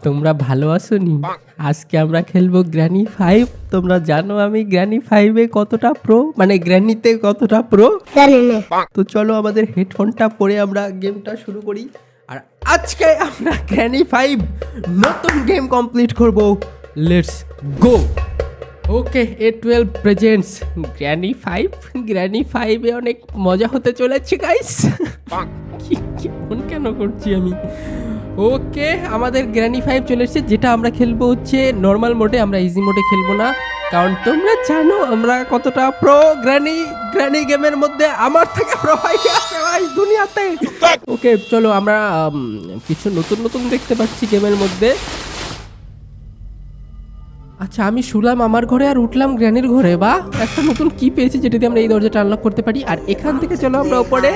তোমরা ভালো আছোনি? আজকে আমরা খেলবো গ্র্যানি 5। তোমরা জানো আমি গ্র্যানি 5-এ কতটা প্রো, মানে গ্র্যানিতে কতটা প্রো জানি না। তো চলো আমাদের হেডফোনটা পরে আমরা গেমটা শুরু করি। আর আজকে আমরা গ্র্যানি 5 নতুন গেম কমপ্লিট করব। Let's go. Okay, A12 presents granny 5। Granny 5-এ অনেক মজা হতে চলেছে গাইস। কেন করছি আমি? ওকে, আমাদের গ্র্যানি 5 চলে এসেছে। যেটা আমরা খেলবো হচ্ছে নর্মাল মোডে, আমরা ইজি মোডে খেলবো না, কারণ তোমরা জানো আমরা কতটা প্রো। গ্র্যানি গেমের মধ্যে আমার থেকে প্রো আছে ভাই দুনিয়াতে। ওকে চলো, আমরা কিছু নতুন নতুন দেখতে পাচ্ছি গেমের মধ্যে। আচ্ছা, আমি শুলাম আমার ঘরে আর উঠলাম গ্র্যানির ঘরে। বা একটা নতুন কি পেয়েছি যেটা দিয়ে আমরা এই দরজাটা আনলক করতে পারি। আর এখান থেকে চলো আমরা উপরে,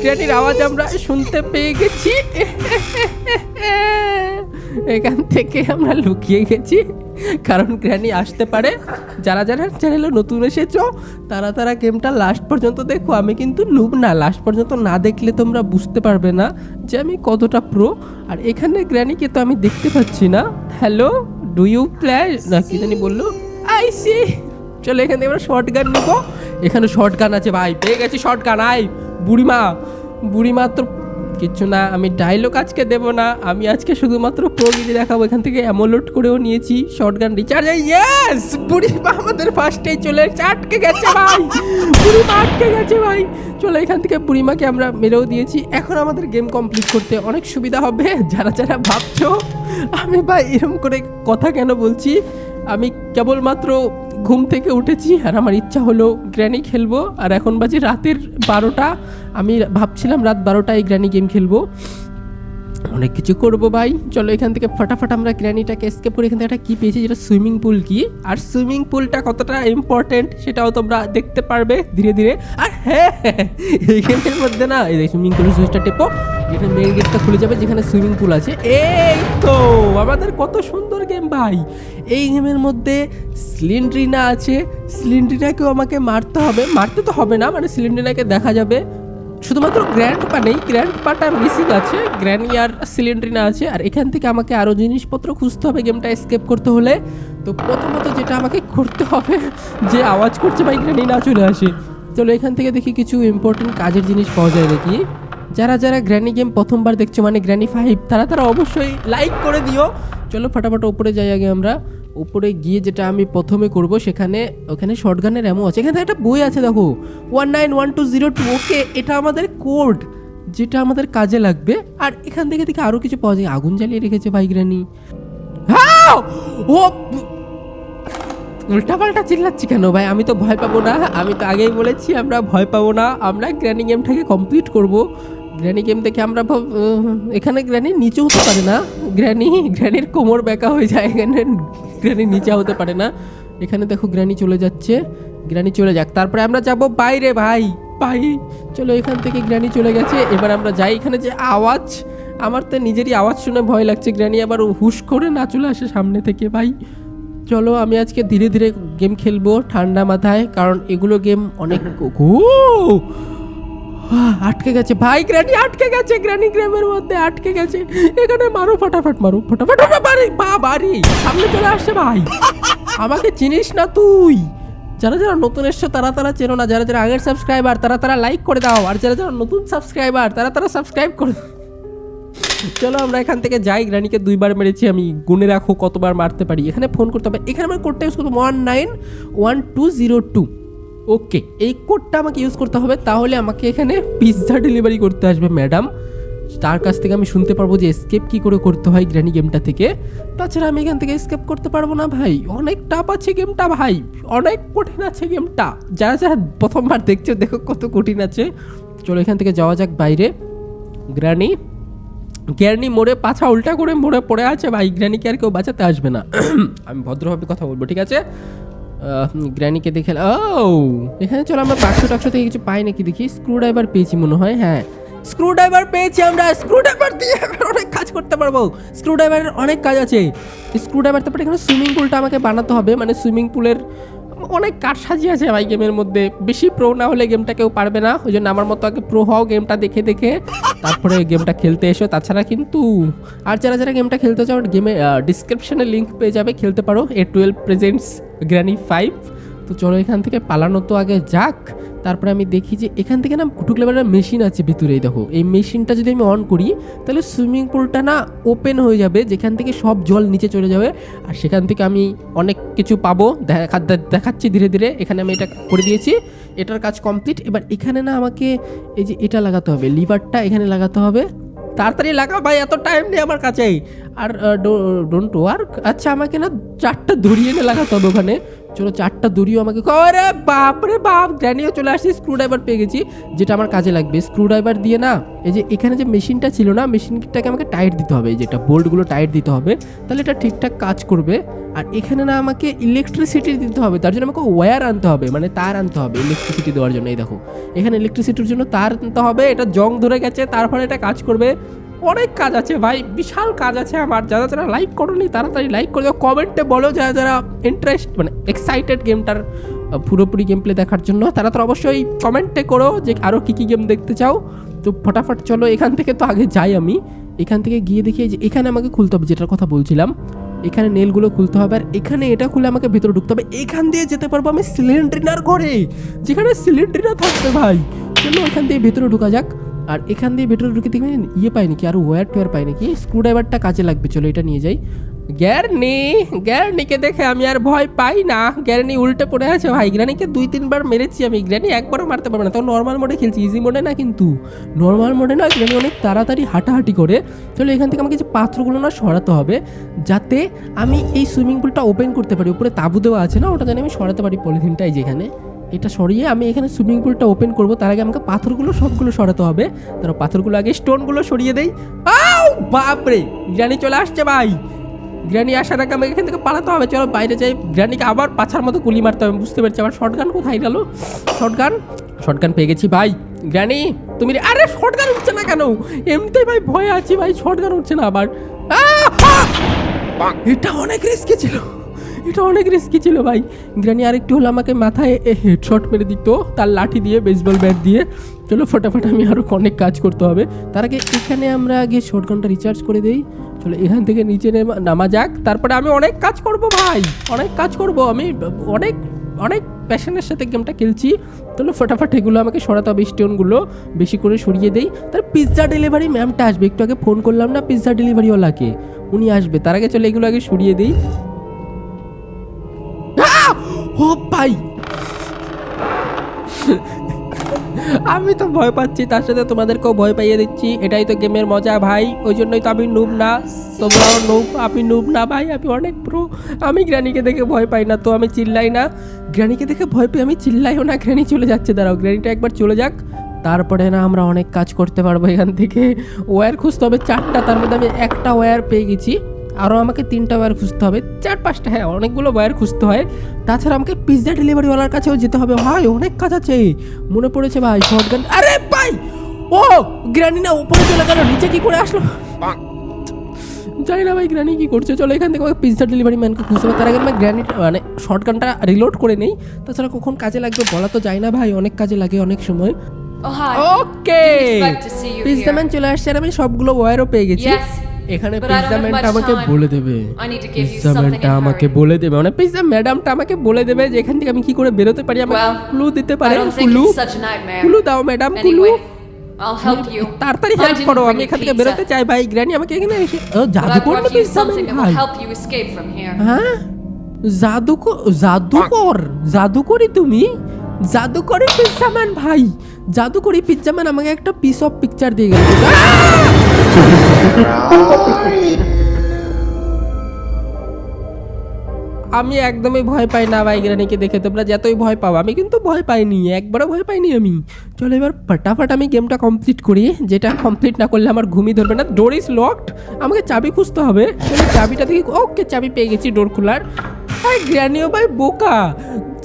গ্র্যানির আওয়াজ আমরা শুনতে পেয়ে গেছি। এখান থেকে আমরা লুকিয়ে গেছি, কারণ গ্র্যানি আসতে পারে। যারা যারা চ্যানেলে নতুন এসেছো তারা গেমটা লাস্ট পর্যন্ত দেখো। আমি কিন্তু নুব না, লাস্ট পর্যন্ত না দেখলে তোমরা বুঝতে পারবে না যে আমি কতটা প্রো। আর এখানে গ্র্যানিকে তো আমি দেখতে পাচ্ছি না। হ্যালো, ডু ইউ প্লে না কি জানি বললো, আই সি। চলো এখান থেকে আমরা শর্ট গান নিবো। এখানে শর্ট গান আছে ভাই, পেয়ে গেছি শর্ট গান। আই বুড়িমা তো কিচ্ছু না, আমি ডায়লগ আজকে দেবো না, আমি আজকে শুধুমাত্র প্রগিরি দেখাবো। এখান থেকে অ্যামোলোড করেও নিয়েছি শর্ট গান রিচার্জ। ইয়েস, বুড়িমা আমাদের ফার্স্টেই চলে আটকে গেছে ভাই। বুড়িমা আটকে গেছে ভাই। চলো এখান থেকে বুড়িমাকে আমরা মেরেও দিয়েছি। এখন আমাদের গেম কমপ্লিট করতে অনেক সুবিধা হবে। যারা যারা ভাবছো আমি ভাই এরকম করে কথা কেন বলছি, আমি কেবলমাত্র ঘুম থেকে উঠেছি আর আমার ইচ্ছা হলো গ্র্যানি খেলবো। আর এখন বাজে রাতের 12টা। আমি ভাবছিলাম রাত 12টায় গ্র্যানি গেম খেলবো, অনেক কিছু করবো ভাই। চলো এখান থেকে ফটাফট আমরা গ্র্যানিটাকে এসকেপ করে এখান থেকে একটা কী পেয়েছি, যেটা সুইমিং পুল কি। আর সুইমিং পুলটা কতটা ইম্পর্টেন্ট সেটাও তোমরা দেখতে পারবে ধীরে ধীরে। আর হ্যাঁ, এই গেমের মধ্যে না, এই সুইমিং পুলের সুইচটা টেপো, যেখানে মেন গেটটা খুলে যাবে, যেখানে সুইমিং পুল আছে। এই তো আমাদের কত সুন্দর গেম ভাই। এই গেমের মধ্যে সিলিন্ড্রিনা আছে, সিলিন্ড্রিনাকেও আমাকে মারতে হবে। মারতে তো হবে না, মানে সিলিন্ড্রিনাকে দেখা যাবে। শুধুমাত্র গ্র্যান্ড পা নেই, গ্র্যান্ড পাটা মিসিং আছে, গ্র্যানি আর সিলিন্ড্রিনা আছে। আর এখান থেকে আমাকে আরও জিনিসপত্র খুঁজতে হবে গেমটা এসকেপ করতে হলে। তো প্রথমত যেটা আমাকে করতে হবে, যে আওয়াজ করছে ভাই গ্র্যানি না চলে আসে। চলো এখান থেকে দেখি কিছু ইম্পর্টেন্ট কাজের জিনিস পাওয়া যায় নাকি। যারা যারা গ্র্যানি গেম প্রথমবার দেখছো, মানে গ্র্যানি 5, তারা অবশ্যই লাইক করে দিও। চলো ফটাফট উপরে যাই। আগে আমরা উপরে গিয়ে যেটা আমি প্রথমে করব, ওখানে শর্টগানের এমন আছে। এখানে একটা বই আছে দেখো, 191202। ওকে, এটা আমাদের কোড, যেটা আমাদের কাজে লাগবে। আর এখান থেকে দেখে আরও কিছু পাওয়া যায়। আগুন জ্বালিয়ে রেখেছে ভাই গ্র্যানি। হ্যাঁ, ও উল্টাপাল্টা চিল্লাচ্ছি কেন ভাই? আমি তো ভয় পাবো না, আমি তো আগেই বলেছি আমরা ভয় পাবো না। আমরা গ্র্যানি গেমটাকে কমপ্লিট করব। গ্র্যানি গেম থেকে আমরা এখানে গ্র্যানি নিচে হতে পারে না, গ্র্যানির কোমর ব্যাকা হয়ে যায়। এখানে গ্র্যানি নিচে হতে পারে না। এখানে দেখো গ্র্যানি চলে যাচ্ছে, গ্র্যানি চলে যাক, তারপরে আমরা যাব বাইরে ভাই। চলো এখান থেকে গ্র্যানি চলে গেছে। এবার আমরা যাই। এখানে যে আওয়াজ, আমার তো নিজেরই আওয়াজ শুনে ভয় লাগছে। গ্র্যানি আবার হুশ করে না চলে আসে সামনে থেকে ভাই। চলো আমি আজকে ধীরে ধীরে গেম খেলবো ঠান্ডা মাথায়, কারণ এগুলো গেম অনেক। আটকে গেছে ভাই, গ্র্যানি আটকে গেছে, গ্র্যানি গেমের মধ্যে আটকে গেছে। এখানে মারো ফটাফট, বাড়ি সামনে চলে আসছে ভাই। আমাকে চিনিস না তুই? যারা যারা নতুন এসছো তারা চেনো না, যারা যারা আগের সাবস্ক্রাইবার তারা লাইক করে দাও। আর যারা যারা নতুন সাবস্ক্রাইবার তারা সাবস্ক্রাইব করে দাও। চলো আমরা এখান থেকে যাই। গ্র্যানিকে 2বার মেরেছি আমি, গুনে রাখো কতবার মারতে পারি। এখানে ফোন করতে হবে, এখানে আমার কোডটা ইউজ করবো 191202। ওকে, এই কোডটা আমাকে ইউজ করতে হবে, তাহলে আমাকে এখানে পিৎজা ডেলিভারি করতে আসবে ম্যাডাম। তার কাছ থেকে আমি শুনতে পারবো যে এসকেপ কী করে করতে হয় গ্র্যানি গেমটা থেকে। তাছাড়া আমি এখান থেকে এসকেপ করতে পারবো না ভাই, অনেক টাফ আছে গেমটা ভাই, অনেক কঠিন আছে গেমটা। যারা যারা প্রথমবার দেখছো দেখো কত কঠিন আছে। চলো এখান থেকে যাওয়া যাক বাইরে। গ্র্যানি মোড়ে পাছা উল্টা করে মোড়ে পড়ে আছে ভাই, গ্র্যানিকে আর কেউ বাঁচাতে আসবে না। আমি ভদ্রভাবে কথা বলবো, ঠিক আছে? গ্র্যানিকে দেখে এখানে চলো আমরা বাক্স টাক্স থেকে কিছু পাই নাকি দেখি। স্ক্রুড্রাইভার পেয়েছি মনে হয়, হ্যাঁ স্ক্রুড্রাইভার পেয়েছি আমরা। স্ক্রুড্রাইভার দিয়ে অনেক কাজ করতে পারবো, স্ক্রুড্রাইভারের অনেক কাজ আছে। স্ক্রুড্রাইভার, তারপরে এখানে সুইমিং পুলটা আমাকে বানাতে হবে, মানে সুইমিং পুলের অনেক কারসাজি আছে ভাই গেমের মধ্যে। বেশি প্রো না হলে গেমটা কেউ পারবে না, ওই জন্য আমার মতো আগে প্রো হও গেমটা দেখে দেখে, তারপরে গেমটা খেলতে এসো। তাছাড়া কিন্তু আর যারা যারা গেমটা খেলতে চাও গেমে ডিসক্রিপশনে লিঙ্ক পেয়ে যাবে, খেলতে পারো A12 প্রেজেন্টস গ্র্যানি 5। তো চলো এখান থেকে পালানো তো আগে যাক। তারপরে আমি দেখি যে এখান থেকে না ঢুকলে একটা মেশিন আছে ভিতরেই, দেখো এই মেশিনটা যদি আমি অন করি তাহলে সুইমিং পুলটা না ওপেন হয়ে যাবে, যেখান থেকে সব জল নিচে চলে যাবে আর সেখান থেকে আমি অনেক কিছু পাবো। দেখাচ্ছি ধীরে ধীরে। এখানে আমি এটা করে দিয়েছি, এটার কাজ কমপ্লিট। এবার এখানে না আমাকে এই যে এটা লাগাতে হবে, লিভারটা এখানে লাগাতে হবে। তাড়াতাড়ি লাগা ভাই, এত টাইম নেই আমার কাছেই। আর ডোন্ট ওয়ার্ক। আচ্ছা আমাকে না 4টা দড়ি এনে লাগাতে হবে ওখানে। চলো 4টা দড়িও আমাকে, আরে বাপরে বাপ, গ্র্যানিও চলে আসছি। স্ক্রুড্রাইভার পেয়ে গেছি, যেটা আমার কাজে লাগবে। স্ক্রুড্রাইভার দিয়ে না এই যে এখানে যে মেশিনটা ছিল না, মেশিনটাকে আমাকে টাইট দিতে হবে, এই যেটা বোল্টগুলো টাইট দিতে হবে, তাহলে এটা ঠিকঠাক কাজ করবে। আর এখানে না আমাকে ইলেকট্রিসিটি দিতে হবে, তার জন্য আমাকে ওয়্যার আনতে হবে, মানে তার আনতে হবে ইলেকট্রিসিটি দেওয়ার জন্য। এই দেখো এখানে ইলেকট্রিসিটির জন্য তার আনতে হবে, এটা জং ধরে গেছে, তারপরে এটা কাজ করবে। অনেক কাজ আছে ভাই, বিশাল কাজ আছে আমার। যারা যারা লাইক করোনি তাড়াতাড়ি লাইক করে দাও, কমেন্টে বলো যারা যারা ইন্টারেস্ট মানে এক্সাইটেড গেমটার পুরোপুরি গেম প্লে দেখার জন্য, তারা তো অবশ্যই কমেন্টে করো যে আরও কী কী গেম দেখতে চাও। তো ফটাফট চলো এখান থেকে তো আগে যাই আমি। এখান থেকে গিয়ে দেখি যে এখানে আমাকে খুলতে হবে, যেটার কথা বলছিলাম, এখানে নেলগুলো খুলতে হবে। আর এখানে এটা খুলে আমাকে ভেতরে ঢুকতে হবে। এখান দিয়ে যেতে পারবো আমি সিলিন্ড্রিনার ঘরে, যেখানে সিলিন্ড্রিনার থাকবে ভাই। চলো এখান দিয়ে ভেতরে ঢোকা যাক। আর এখান দিয়ে ভেতরে ঢুকে দেখবেন ইয়ে পাই নাকি, আর ওয়্যার টোয়ার পাই নাকি, স্ক্রুড্রাইভারটা কাজে লাগবে। চলো এটা নিয়ে যাই। গ্যারনিকে দেখে আমি আর ভয় পাই না। গ্যারনি উল্টে পড়ে আছে ভাই। গ্র্যানিকে 2-3 বার মেরেছি আমি, গ্র্যানি একবারও মারতে পারবে না। তো নর্মাল মোডে খেলছি, ইজি মোডে না, কিন্তু নর্মাল মোডে না গ্র্যানি অনেক তাড়াতাড়ি হাঁটাহাঁটি করে। চলো এখান থেকে আমাকে যে পাথরগুলো না সরাতে হবে, যাতে আমি এই সুইমিং পুলটা ওপেন করতে পারি। উপরে তাঁবু দেওয়া আছে না, ওটা জানি আমি সরাতে পারি। পলিথিনটাই যেখানে এটা সরিয়ে আমি এখানে সুইমিং পুলটা ওপেন করব, তার আগে আমাকে পাথরগুলো সবগুলো সরাতে হবে। তার পাথরগুলো আগে স্টোনগুলো সরিয়ে দেই। আউ বাপরে, গ্র্যানি চলে আসছে ভাই। গ্র্যানি আসার আগে আমাকে এখান থেকে পালাতে হবে। চলো বাইরে যাই। গ্র্যানিকে আবার পাছার মতো গুলি মারতে হবে, বুঝতে পারছি। আবার শর্টগান কোথায় গেল? শর্টগান পেয়ে গেছি ভাই। গ্র্যানি তুমি, আরে শর্টগান উঠছে না কেন? এমনিতেই ভাই ভয়ে আছি ভাই, শর্টগান উঠছে না আবার। এটা অনেক রিস্কি ছিল, এটা অনেক রিস্কি ছিল ভাই। গ্র্যানি আরেকটু হলো আমাকে মাথায় হেডশট মেরে দিত তার লাঠি দিয়ে, বেসবল ব্যাট দিয়ে। চলো ফটাফট আমি আরও অনেক কাজ করতে হবে। তার আগে এখানে আমরা আগে শর্টগানটা রিচার্জ করে দেই। চলো এখান থেকে নিচে নামা যাক। তারপরে আমি অনেক কাজ করব ভাই, অনেক কাজ করব আমি, অনেক অনেক প্যাশনের সাথে গেমটা খেলছি। চলো ফটাফট এগুলো আমাকে সরাতে হবে, স্টোনগুলো বেশি করে সরিয়ে দেই। তার পিৎজা ডেলিভারি ম্যামটা আসবে, একটু আগে ফোন করলাম না পিৎজা ডেলিভারিওয়ালাকে, উনি আসবে। তার আগে চলো এগুলো আগে সরিয়ে দিই। ও ভাই, আমি তো ভয় পাচ্ছি, তার সাথে তোমাদেরকেও ভয় পাইয়ে দিচ্ছি। এটাই তো গেমের মজা ভাই, ওই জন্যই তো আমি নুব না, তোমরাও নুব। আমি নুব না ভাই, আমি অনেক প্রো। আমি গ্র্যানিকে দেখে ভয় পাই না, তো আমি চিল্লাই না। গ্র্যানিকে দেখে ভয় পেয়ে আমি চিল্লাইও না। গ্র্যানি চলে যাচ্ছে, দাঁড়াও গ্র্যানিটা একবার চলে যাক, তারপরে না আমরা অনেক কাজ করতে পারবো। এখান থেকে ওয়্যার খুঁজতে হবে 4টা, তার মধ্যে আমি একটা ওয়্যার পেয়ে গেছি। আরও আমাকে 3টা ওয়্যার খুঁজতে হবে, 4-5টা, হ্যাঁ অনেকগুলো ওয়্যার খুঁজতে হয়। তাছাড়া আমাকে পিৎজা ডেলিভারিওয়ালার কাছেও যেতে হবে ভাই, অনেক কাজ আছে। মনে পড়েছে ভাই শর্টগান, আরে ভাই ও গ্র্যানি না উপরে চলে গেল, নিচে কি করে আসলো জানি না ভাই। গ্র্যানি কি করছে? চলো এখান থেকে আমাকে পিৎজা ডেলিভারি ম্যানকে খুঁজতে হবে। তার আগে আমি গ্র্যানি মানে শর্টগানটা রিলোড করে নেই, তাছাড়া কখন কাজে লাগবে বলা তো যায় না ভাই, অনেক কাজে লাগে অনেক সময়। ওকে, পিৎজা ম্যান চলে আসছে আর আমি সবগুলো ওয়্যারও পেয়ে গেছি। এখানে পিৎজা ম্যানটা আমাকে বলে দেবে, পিৎজা ম্যানটা আমাকে বলে দেবে, মানে পিৎজা ম্যাডামটা আমাকে বলে দেবে যে এখান থেকে আমি কি করে বেরোতে পারি। আমাকে ক্লু দিতে পারে। ক্লু দাও ম্যাডাম, ক্লু তাড়াতাড়ি হেল্প করো, আমি এখান থেকে বেরোতে চাই ভাই। গ্র্যানি আমাকে এখানে এসে জাদুকর না পিৎজা ম্যান ভাই? হ্যাঁ জাদুকরি তুমি, জাদুকরি পিৎজা ম্যান ভাই। জাদুকরি পিৎজা ম্যান আমাকে একটা পিস অফ পিকচার দিয়ে গেল। আমি একদমই ভয় পাই না ভাই গ্র্যানিকে দেখে, তোমরা যতই ভয় পাও, আমি কিন্তু ভয় পাইনি, একবারও ভয় পাইনি আমি। চলো এবার ফটাফট আমি গেমটা কমপ্লিট করি, যেটা কমপ্লিট না করলে আমার ঘুমই ধরবে না। ডোর ইজ লকড, আমাকে চাবি খুঁজতে হবে। চাবিটা দেখি, ওকে চাবি পেয়ে গেছি ডোর খোলার। ভাই গ্র্যানিও ভাই বোকা,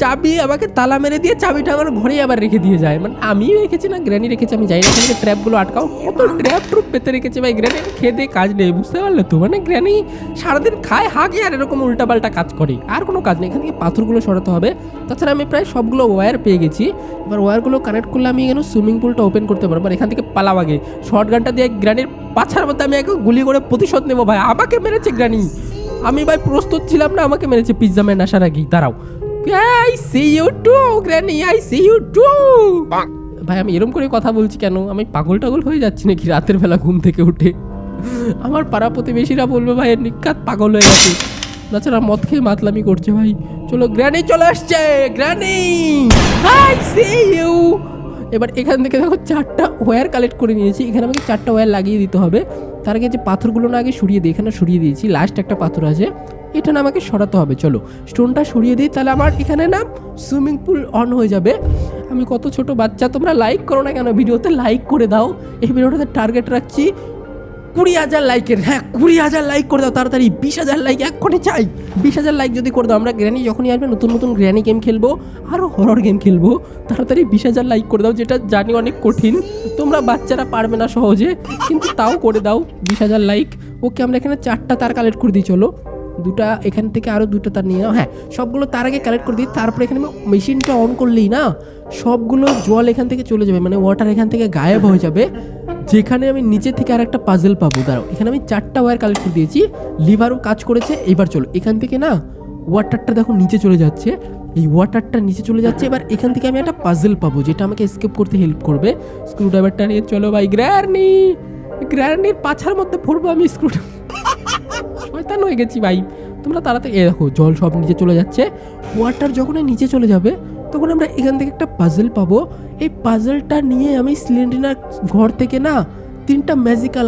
চাবি আমাকে তালা মেরে দিয়ে চাবিটা আমার ঘরে আবার রেখে দিয়ে যায়। মানে আমিও রেখেছি না গ্র্যানি রেখেছি আমি জানি না, এখানে ট্র্যাপগুলো আটকাও। কত ট্র্যাপ ট্রুপ পেতে রেখেছে ভাই গ্র্যানি, খেয়ে দিয়ে কাজ নেই, বুঝতে পারলে তো? মানে গ্র্যানি সারাদিন খায় হাগে আর এরকম উল্টাপাল্টা কাজ করে, আর কোনো কাজ নেই। এখান থেকে পাথরগুলো সরাতে হবে। তাছাড়া আমি প্রায় সবগুলো ওয়্যার পেয়ে গেছি। এবার ওয়্যারগুলো কানেক্ট করলে আমি এখানে সুইমিং পুলটা ওপেন করতে পারবো। আর এখান থেকে পালাও আগে, শর্ট গানটা দিয়ে গ্র্যানির পাছার মধ্যে আমি একে গুলি করে প্রতিশোধ নেবো ভাই। আমাকে মেরেছে গ্র্যানি, আমি ভাই প্রস্তুত ছিলাম না, আমাকে মেরেছে পিজ্জা ম্যান আসার আগেই। দাঁড়াও, I see you too granny, I see you too. ভাই আমি এরকম করে কথা বলছি কেন? আমি পাগল টাগল হয়ে যাচ্ছি নাকি রাতের বেলা ঘুম থেকে উঠে? আমার পাড়া প্রতিবেশীরা বলবে ভাই নিকাত পাগল হয়ে গেছে, তাছাড়া মদ খেয়ে মাতলামি করছে ভাই। চলো গ্র্যানি চলে আসছে, গ্র্যানি আই সি ইউ। এবার এখান থেকে দেখো 4টা ওয়্যার কালেক্ট করে নিয়েছি। এখানে আমাকে 4টা ওয়্যার লাগিয়ে দিতে হবে। তার আগে যে পাথরগুলো না আগে সরিয়ে দিই, এখানে সরিয়ে দিয়েছি। লাস্ট একটা পাথর আছে, এটা না আমাকে সরাতে হবে। চলো স্টোনটা সরিয়ে দিই, তাহলে আমার এখানে না সুইমিং পুল অন হয়ে যাবে। আমি কত ছোট বাচ্চা, তোমরা লাইক করো না কেন? ভিডিওতে লাইক করে দাও। এই ভিডিওটাতে টার্গেট রাখছি 20,000 লাইকের। হ্যাঁ 20,000 লাইক করে দাও তাড়াতাড়ি, 20,000 লাইক এক্ষুনি চাই। 20,000 লাইক যদি করে দাও, আমরা গ্র্যানি যখনই আসবে নতুন নতুন গ্র্যানি গেম খেলবো, আরও হরর গেম খেলবো। তাড়াতাড়ি 20,000 লাইক করে দাও, যেটা জানি অনেক কঠিন, তোমরা বাচ্চারা পারবে না সহজে, কিন্তু তাও করে দাও 20,000 লাইক। ওকে আমরা এখানে 4টা তার কালেক্ট করে দিই। চলো 2টা এখান থেকে আরও 2টা তার নিয়ে নাও। হ্যাঁ সবগুলো তার আগে কালেক্ট করে দিই, তারপরে এখানে মেশিনটা অন করলেই না সবগুলো জল এখান থেকে চলে যাবে, মানে ওয়াটার এখান থেকে গায়েব হয়ে যাবে, যেখানে আমি নিচে থেকে আর একটা পাজল পাবো। দাঁড়াও, এখানে আমি 4টা ওয়্যার কালেক্ট করে দিয়েছি, লিভারও কাজ করেছে। এবার চলো এখান থেকে না ওয়াটারটা দেখো নিচে চলে যাচ্ছে, এই ওয়াটারটা নিচে চলে যাচ্ছে। এবার এখান থেকে আমি একটা পাজল পাবো যেটা আমাকে এসকেপ করতে হেল্প করবে। স্ক্রুড্রাইভারটা নিয়ে চলো ভাই, গ্র্যানির পাছার মধ্যে পড়বো আমি। শয়তান হয়ে গেছি ভাই। তোমরা তাড়াতাড়ি দেখো জল সব নিচে চলে যাচ্ছে। ওয়াটার যখন নিচে চলে যাবে তখন আমরা এখান থেকে একটা পাজল পাবো। এই পাজলটা নিয়ে আমি সিলিন্ডার ঘর থেকে না 3টা ম্যাজিক্যাল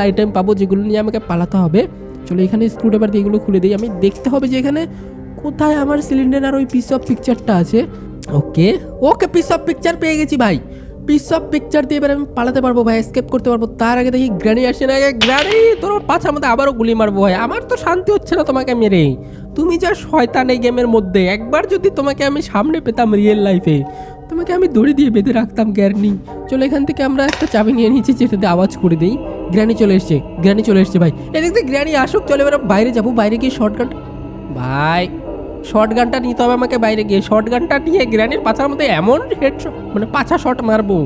আইটেম পাবো, যেগুলো নিয়ে আমাকে পালাতে হবে। চলো এখানে স্ক্রুড্রাইভার দিয়ে এগুলো খুলে দিই। আমি দেখতে হবে যে এখানে কোথায় আমার সিলিন্ডার ওই পিস অফ পিকচারটা আছে। ওকে পিস অফ পিকচার পেয়ে গেছি ভাই। পিস অফ পিকচার দিয়ে এবার আমি পালাতে পারবো ভাই, এসকেপ করতে পারবো। তার আগে দেখি গ্র্যানি আসছে না। গ্র্যানি তোর পাছার মধ্যে আবারও গুলি মারবো ভাই, আমার তো শান্তি হচ্ছে না তোমাকে মেরে। তুমি যা শয়তান এই গেমের মধ্যে, একবার যদি তোমাকে আমি সামনে পেতাম রিয়েল লাইফে, তোমাকে আমি দড়ি দিয়ে বেঁধে রাখতাম গ্র্যানি। চলো এখান থেকে আমরা একটা চাবি নিয়ে নিয়েছি, যেটাতে আওয়াজ করে দিই। গ্র্যানি চলে এসছে ভাই, এদিক দিয়ে গ্র্যানি আসুক। চলো এবার বাইরে যাবো, বাইরে গিয়ে শর্টকাট ভাই, শর্ট গানটা নিতে হবে আমাকে। বাইরে গিয়ে শর্ট গানটা নিয়ে গ্র্যানির পাছার মধ্যে এমন হেড মানে পাছা শট মারবো,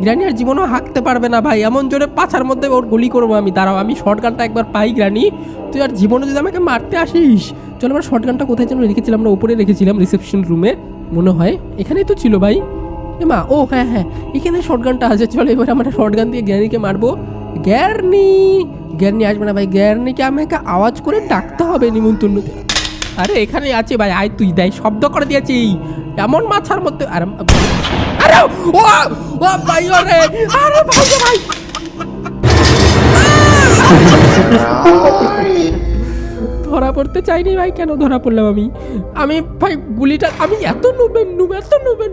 গ্র্যানি আর জীবনও হাঁকতে পারবে না ভাই। এমন জোরে পাছার মধ্যে ওর গুলি করবো আমি। দাঁড়াও আমি শর্ট গানটা একবার পাই গ্র্যানি, তুই আর জীবনে যদি আমাকে মারতে আসিস। চলো আমরা শর্ট গানটা কোথায় যেন রেখেছিলাম, আমরা উপরে রেখেছিলাম রিসেপশন রুমে মনে হয়, এখানেই তো ছিল ভাই। মা ও হ্যাঁ এখানে শর্ট গানটা আছে। চলো এবার আমরা শর্ট গান দিয়ে গ্র্যানিকে মারবো। গ্র্যানি আসবে না ভাই, গ্র্যানিকে আমাকে আওয়াজ করে ডাকতে হবে নিমন্ত্রণ। আরে এখানে আছে ভাই, আয় তুই। দেয় শব্দ করে দিয়েছি এমন মাথার মধ্যে। আরে ও ভাই, আরে ভাই ধরা পড়তে চাইনি ভাই, কেন ধরা পড়লাম আমি ভাই গুলিটা আমি এত নুবেন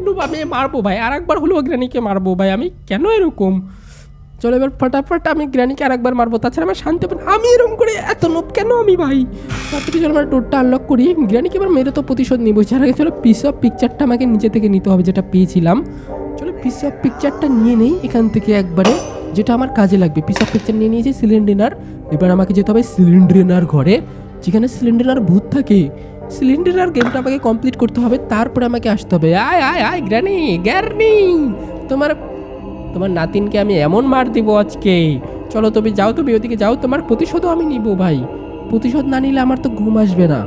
নুব আমি মারবো ভাই, আর একবার হলেও গ্র্যানিকে মারবো ভাই। আমি কেন এরকম? চলো এবার ফটাফট আমি গ্র্যানিকে আরেকবার মারবো, তাছাড়া আমার শান্তি পাবো। আমি এরকম করে এত নোব কেন আমি ভাই? তারপরে চলো আমরা ডোরটা আনলক করি। গ্র্যানিকে এবার মেরে তো প্রতিশোধ নিবো। যার আগে চলো পিস অফ পিকচারটা আমাকে নিচে থেকে নিতে হবে, যেটা পেয়েছিলাম। চলো পিস অফ পিকচারটা নিয়ে নেই এখান থেকে একবারে, যেটা আমার কাজে লাগবে। পিস অফ পিকচার নিয়ে নিয়েছি সিলিন্ডার। এবার আমাকে যেতে হবে সিলিন্ডার ঘরে, যেখানে সিলিন্ডার ভূত থাকে। সিলিন্ডার গেমটা আমাকে কমপ্লিট করতে হবে, তারপরে আমাকে আসতে হবে। আয় গ্র্যানি তোমার নাতিনকে আমি এমন মার দিব আজকে। চলো তুমি যাও, তুমি ওদিকে যাও, তোমার প্রতিশোধও আমি নিব ভাই। প্রতিশোধ না নিলে আমার তো ঘুম আসবে না।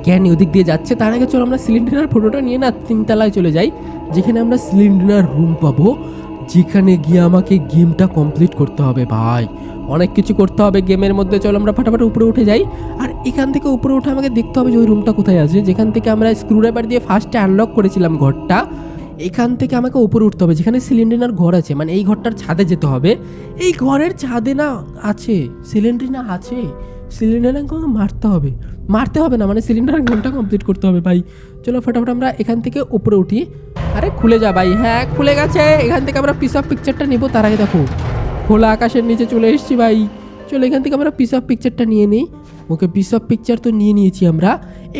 জ্ঞানী ওদিক দিয়ে যাচ্ছে, তার আগে চলো আমরা সিলিন্ডার ফটোটা নিয়ে না 3 তলায় চলে যাই, যেখানে আমরা সিলিন্ডার রুম পাবো, যেখানে গিয়ে আমাকে গেমটা কমপ্লিট করতে হবে ভাই। অনেক কিছু করতে হবে গেমের মধ্যে। চলো আমরা ফাটাফাটি উপরে উঠে যাই। আর এখান থেকে উপরে উঠে আমাকে দেখতে হবে যে ওই রুমটা কোথায় আছে, যেখান থেকে আমরা স্ক্রুড্রাইভার দিয়ে ফার্স্টে আনলক করেছিলাম ঘরটা। এখান থেকে আমাকে উপরে উঠতে হবে, যেখানে সিলিন্ডার ঘর আছে, মানে এই ঘরটার ছাদে যেতে হবে। এই ঘরের ছাদে না আছে সিলিন্ডার মারতে হবে না, মানে সিলিন্ডার গেমটা কমপ্লিট করতে হবে ভাই। চলো ফটাফট আমরা এখান থেকে উপরে উঠি। আরে খুলে যা ভাই, হ্যাঁ খুলে গেছে। এখান থেকে আমরা পিস অফ পিকচারটা নিব, তার আগে দেখো খোলা আকাশের নিচে চলে এসেছি ভাই। চলো এখান থেকে আমরা পিস অফ পিকচারটা নিয়ে নিই। ওকে পিস অফ পিকচার তো নিয়ে নিয়েছি আমরা।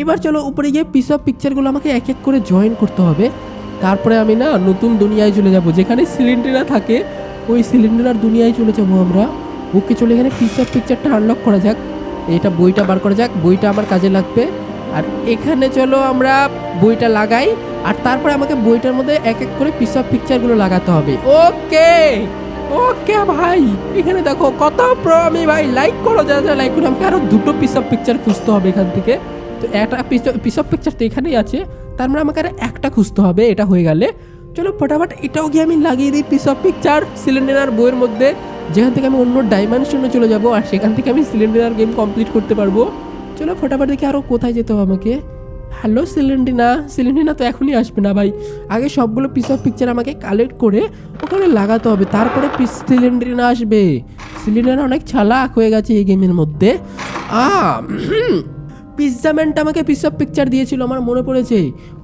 এবার চলো উপরে গিয়ে পিস অফ পিকচারগুলো আমাকে এক এক করে জয়েন করতে হবে। তারপরে আমি না নতুন দুনিয়ায় চলে যাব, যেখানে সিলিন্ডার থাকে ওই সিলিন্ডার দুনিয়ায় চলে যাবো আমরা। ওকে চলে এখানে পিস অফ পিকচারটা আনলক করা যাক, এটা বইটা বার করা যাক, বইটা আমার কাজে লাগবে। আর এখানে চলো আমরা বইটা লাগাই, আর তারপরে আমাকে বইটার মধ্যে এক এক করে পিস অফ পিকচারগুলো লাগাতে হবে। ওকে ওকে ভাই, এখানে দেখো কত প্রো আমি ভাই, লাইক করো যারা যারা লাইক করো। আমাকে আরো দুটো পিস অফ পিকচার খুঁজতে হবে এখান থেকে। তো একটা পিস অফ পিকচার তো এখানেই আছে, তার মানে আমাকে আর একটা খুঁজতে হবে। এটা হয়ে গেলে চলো ফটাফট এটাও গিয়ে আমি লাগিয়ে দিই পিস অফ পিকচার সিলিন্ডার বইয়ের মধ্যে, যেখান থেকে আমি অন্য ডাইমেনশনে চলে যাব, আর সেখান থেকে আমি সিলিন্ডার গেম কমপ্লিট করতে পারবো। চলো ফটাফট দেখি আরও কোথায় যেতে হবে আমাকে। হ্যালো সিলিন্ডিনা তো এখনই আসবে না ভাই, আগে সবগুলো পিস অফ পিকচার আমাকে কালেক্ট করে ওখানে লাগাতে হবে, তারপরে সিলিন্ডিনা আসবে। সিলিন্ডিনা অনেক চালাক হয়ে গেছে এই গেমের মধ্যে। পিৎজা ম্যানটা আমাকে পিস অফ পিকচার দিয়েছিল, আমার মনে পড়েছে।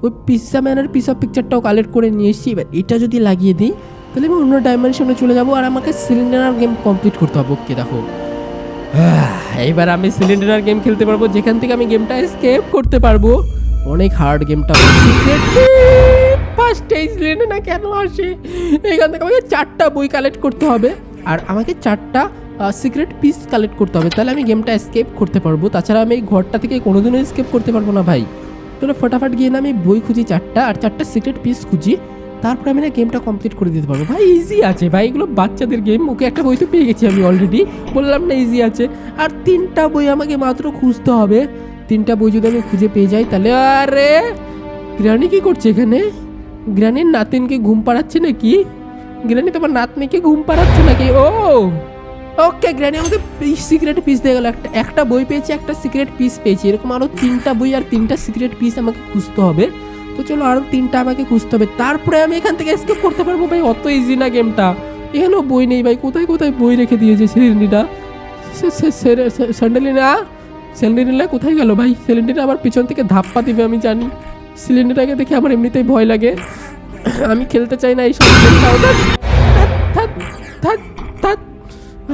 ওই পিৎজা ম্যানের পিস অফ পিকচারটাও কালেক্ট করে নিয়ে এসেছি। এবার এটা যদি লাগিয়ে দিই তাহলে আমি অন্য ডাইমেনশনে চলে যাব, আর আমাকে সিলিন্ডার গেম কমপ্লিট করতে হবে। ওকে দেখো এইবার আমি সিলিন্ডার গেম খেলতে পারবো, যেখান থেকে আমি গেমটা এসকেপ করতে পারবো। অনেক হার্ড গেমটা, ফার্স্টে সিলিন্ডার কেন আসে? এখান থেকে আমাকে 4টা বই কালেক্ট করতে হবে, আর আমাকে 4টা সিক্রেট পিস কালেক্ট করতে হবে, তাহলে আমি গেমটা এসকেপ করতে পারবো। তাছাড়া আমি এই ঘরটা থেকে কোনোদিনও এসকেপ করতে পারবো না ভাই। তাহলে ফটাফট গিয়ে না আমি বই খুঁজি 4টা, আর 4টা সিক্রেট পিস খুঁজি, তারপরে আমি না গেমটা কমপ্লিট করে দিতে পারবো। ভাই ইজি আছে ভাই, এগুলো বাচ্চাদের গেম। ওকে একটা বই তো পেয়ে গেছি আমি অলরেডি, বললাম না ইজি আছে। আর 3টা বই আমাকে মাত্র খুঁজতে হবে। 3টা বই যদি আমি খুঁজে পেয়ে যাই তাহলে, আরে গ্রানি কি করছে এখানে? গ্রানির নাতিনকে ঘুম পাড়াচ্ছে নাকি? গ্রানি তোমার নাতনিকে ঘুম পাড়াচ্ছে নাকি? ও ওকে, গ্র্যানি আমাকে সিক্রেট পিস দিয়ে গেল। একটা বই পেয়েছি, একটা সিক্রেট পিস পেয়েছি, এরকম আরও 3টা বই আর 3টা সিক্রেট পিস আমাকে খুঁজতে হবে। তো চলো আরও 3টা আমাকে খুঁজতে হবে, তারপরে আমি এখান থেকে এসকেপ করতে পারবো। ভাই অত ইজি না গেমটা, এখানেও বই নেই ভাই, কোথায় কোথায় বই রেখে দিয়েছে সিলিন্ডিনা। স্যান্ডেলিনা কোথায় গেল ভাই? সিলিন্ডিনা আমার পিছন থেকে ধাপ্পা দিবে আমি জানি। সিলিন্ডারটাকে দেখে আমার এমনিতেই ভয় লাগে, আমি খেলতে চাই না এইসব গেমটা।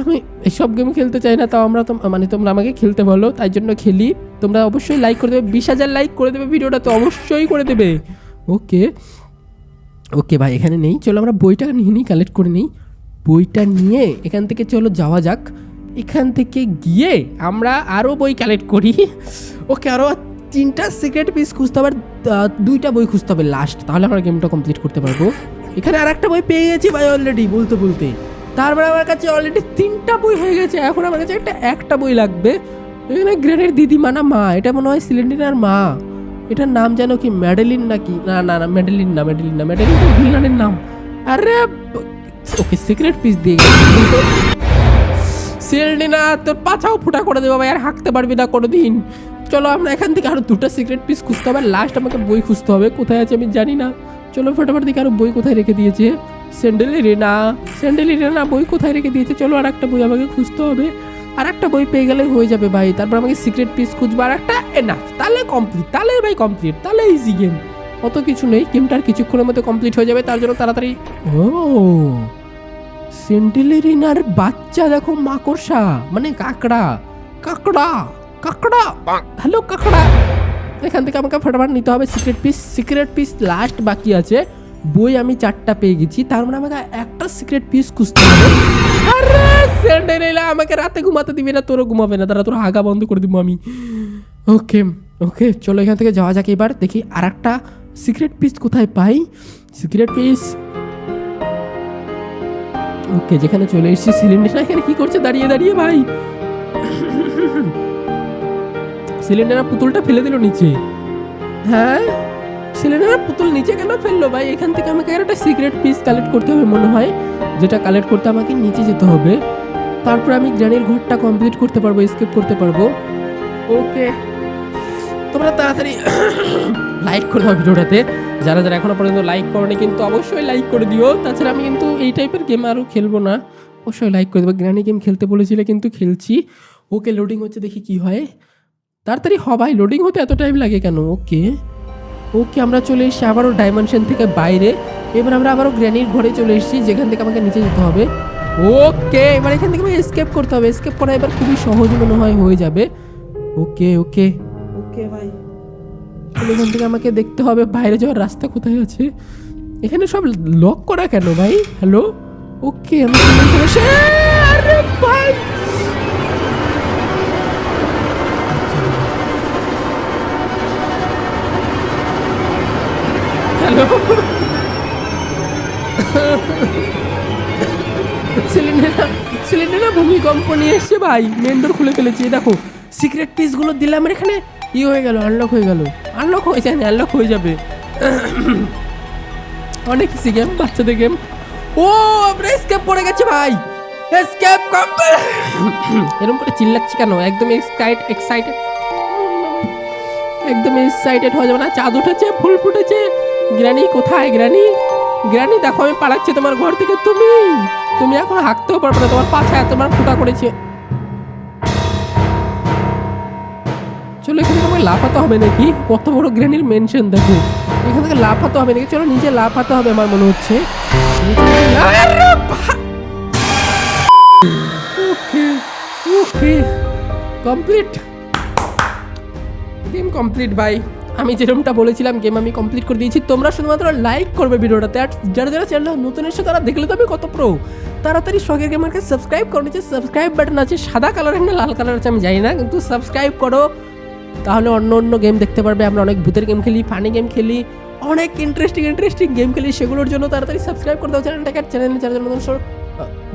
আমি এসব গেম খেলতে চাই না, তাও আমরা তো মানে তোমরা আমাকে খেলতে বলো, তাই জন্য খেলি। তোমরা অবশ্যই লাইক করে দেবে, 20,000 লাইক করে দেবে ভিডিওটা, তো অবশ্যই করে দেবে। ওকে ওকে ভাই, এখানে নেই, চলো আমরা বইটা নিয়ে নিই, কালেক্ট করে নিই। বইটা নিয়ে এখান থেকে চলো যাওয়া যাক। এখান থেকে গিয়ে আমরা আরও বই কালেক্ট করি। ওকে, আরও 3টা সিক্রেট পিস খুঁজতে হবে, 2টা বই খুঁজতে হবে লাস্ট, তাহলে আমরা গেমটা কমপ্লিট করতে পারবো। এখানে আর একটা বই পেয়ে গেছি ভাই অলরেডি, বলতে বলতে। তারপরে আমার কাছে অলরেডি 3টা বই হয়ে গেছে, এখন আমার কাছে একটা বই লাগবে। এখানে গ্রেনের দিদিমা না মা, এটা মনে হয় সিলিন্ডার মা। এটার নাম যেন কি, ম্যাডেলিন নাকি? না না না, ম্যাডেলিন তো ভিলেনের নাম। আরে ওকে, সিক্রেট পিস দিয়ে গেছে। সিলিন্ডিনা তোর পাছাও ফুটা করে দেবো ভাই, আর হাঁকতে পারবি না কোনোদিন। চলো আমরা এখান থেকে আরো 2টা সিক্রেট পিস খুঁজতে হবে, লাস্ট আমাকে বই খুঁজতে হবে, কোথায় আছে আমি জানি না। চলো ফটাফট দেখি আরো বই কোথায় রেখে দিয়েছে। স্যান্ডেলিনা বই কোথায় রেখে দিয়েছে? চলো আর একটা বই আমাকে খুঁজতে হবে, আর একটা বই পেয়ে গেলে হয়ে যাবে ভাই। তারপর আমাকে সিক্রেট পিস খুঁজবো আর একটা, এনাফ, তাহলে কমপ্লিট, তাহলে ভাই কমপ্লিট, তাহলে ইজি গেম, অত কিছু নেই। গেমটা আর কিছুক্ষণের মধ্যে কমপ্লিট হয়ে যাবে, তার জন্য তাড়াতাড়ি। ও স্যান্ডেলিনার বাচ্চা দেখো, মাকড়সা মানে কাকড়া। হ্যালো কাকড়া, এখান থেকে আমাকে ফটাফট নিতে হবে সিক্রেট পিস লাস্ট বাকি আছে। বই আমি 4টা পেয়ে গেছি, তার মানে আমাকে একটা সিক্রেট পিস খুঁজতে হবে। আরে স্যান্ডেলিনা আমাকে রাতে ঘুমাতে দিবি না, তোরও ঘুমাবে না, তারা তোর হাগা বন্ধ করে দিব আমি। ওকে ওকে, চলো এখান থেকে যাওয়া যাক। এবার দেখি আর একটা সিক্রেট পিস কোথায় পাই। সিক্রেট পিস, ওকে যেখানে চলে এসেছি। সিলিন্ডার এখানে কি করছে দাঁড়িয়ে দাঁড়িয়ে ভাই? সিলিন্ডার পুতুলটা ফেলে দিল নিচে। হ্যাঁ, সিলিন্ডার পুতুল নিচে কেন ফেললো ভাই? এখান থেকে আমাকে একটা সিক্রেট পিস কালেক্ট করতে হবে মনে হয়, যেটা কালেক্ট করতে আমাকে নিচে যেতে হবে, তারপর আমি গ্র্যানির ঘরটা কমপ্লিট করতে পারবো, এসকেপ করতে পারবো। ওকে, তোমরা তাড়াতাড়ি লাইক করে দাও ভিডিওটাতে, যারা যারা এখনো পর্যন্ত লাইক করোনি কিন্তু অবশ্যই লাইক করে দিও। তাছাড়া আমি কিন্তু এই টাইপের গেম আরও খেলবো না, অবশ্যই লাইক করে দেবো। গ্র্যানি গেম খেলতে বলেছিলে কিন্তু খেলছি। ওকে, লোডিং হচ্ছে, দেখি কি হয়। তাড়াতাড়ি ভাই, লোডিং হতে এত টাইম লাগে কেন? ওকে ওকে, আমরা চলে এসেছি আবারও ডাইমেনশন থেকে বাইরে। এবার আমরা আবারও গ্র্যানির ঘরে চলে এসেছি, যেখান থেকে আমাকে নিচে যেতে হবে। ওকে, এবার এখান থেকে আমাকে এসকেপ করতে হবে। এসকেপ করা এবার খুবই সহজ মনে হয় হয়ে যাবে। ওকে ওকে ওকে ভাই, চলো এখান থেকে আমাকে দেখতে হবে বাইরে যাওয়ার রাস্তা কোথায় আছে। এখানে সব লক করা কেন ভাই? হ্যালো, ওকে আমি আরে ভাই হ্যালো সিলিন্ডারে ভূমিকম্প নিয়ে এসছে ভাই, মেন ডোর খুলে ফেলেছি। দেখো সিক্রেট পিসগুলো দিলাম এখানে, হয়ে গেল, আনলক হয়ে গেল। আনলক হয়ে যায় না, আনলক হয়ে যাবে। অনেক ইসি গেম, বাচ্চাদের গেম। ও আমরা এসকেপ পড়ে গেছে ভাই, এসকেপ কমপ্লিট। এরকম করে চিল্লাচ্ছি কেন? একদম এক্সাইটেড একদম এক্সাইটেড হয়ে যাবে না? চাঁদ উঠেছে, ফুল ফুটেছে। গ্রানি কোথায়? গ্রানি দেখো আমি পালাচ্ছি তোমার ঘর থেকে। তুমি এখন হাঁকতেও পারবে না, তোমার পাছা তোমার ফুটা করেছে। চলো এখান থেকে আমাকে লাফাতে হবে নাকি? কত বড় গ্রানির মেনশন দেখো, এখান থেকে লাফাতে হবে নাকি? চলো নিচে লাফাতে হবে আমার মনে হচ্ছে। কমপ্লিট, গেম কমপ্লিট ভাই। আমি যেরকমটা বলেছিলাম গেম আমি কমপ্লিট করে দিয়েছি। তোমরা শুধুমাত্র লাইক করবে ভিডিওটাতে, আর যারা চ্যানেল নতুন এসে তারা দেখলে তো আমি কত প্রো। তাড়াতাড়ি শখের গেমারকে সাবস্ক্রাইব করো, নিচে সাবস্ক্রাইব বাটন আছে, সাদা কালার না লাল কালার আছে আমি জানি না, কিন্তু সাবস্ক্রাইব করো, তাহলে অন্য গেম দেখতে পারবে। আমরা অনেক ভূতের গেম খেলি, ফানি গেম খেলি, অনেক ইন্টারেস্টিং গেম খেলি। সেগুলোর জন্য তাড়াতাড়ি সাবস্ক্রাইব করে দাও চ্যানেলটাকে। চ্যানেলে যারা নতুন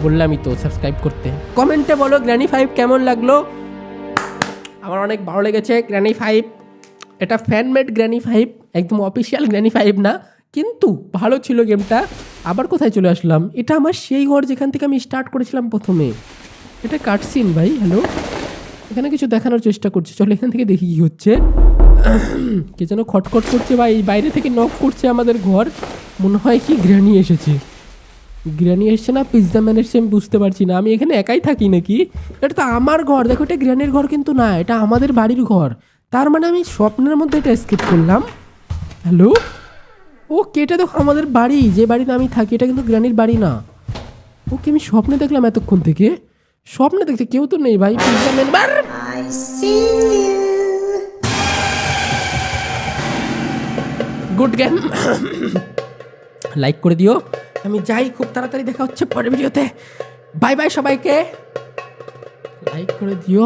বললামই তো সাবস্ক্রাইব করতে। কমেন্টে বলো গ্র্যানি 5 কেমন লাগলো। আমার অনেক ভালো লেগেছে গ্র্যানি 5। এটা ফ্যানমেড গ্র্যানি 5, একদম অফিসিয়াল গ্র্যানি 5 না, কিন্তু ভালো ছিল গেমটা। আবার কোথায় চলে আসলাম? এটা আমার সেই ঘর যেখান থেকে আমি স্টার্ট করেছিলাম প্রথমে। এটা কাটসিন ভাই। হ্যালো, এখানে কিছু দেখানোর চেষ্টা করছে, চলো এখান থেকে দেখি কী হচ্ছে। কে যেন খটখট করছে ভাই, বাইরে থেকে নক করছে আমাদের ঘর। মনে হয় কি গ্র্যানি এসেছে। গ্র্যানি এসছে না পিৎজা ম্যান এসছে, আমি বুঝতে পারছি না। আমি এখানে একাই থাকি নাকি? এটা তো আমার ঘর, দেখো এটা গ্র্যানির ঘর কিন্তু না, এটা আমাদের বাড়ির ঘর। তার মানে আমি স্বপ্নের মধ্যে এটা স্কিপ করলাম। হ্যালো, ওকে এটা দেখো আমাদের বাড়ি, যে বাড়িতে আমি থাকি এটা কিন্তু গ্র্যানির বাড়ি না। ওকে আমি স্বপ্নে দেখলাম এতক্ষণ থেকে, স্বপ্নে দেখতে কেউ তো নেই ভাই। Pizza man good game, like করে দিও। আমি যাই, খুব তাড়াতাড়ি দেখা হচ্ছে পরের ভিডিওতে। বাই বাই সবাইকে, লাইক করে দিও।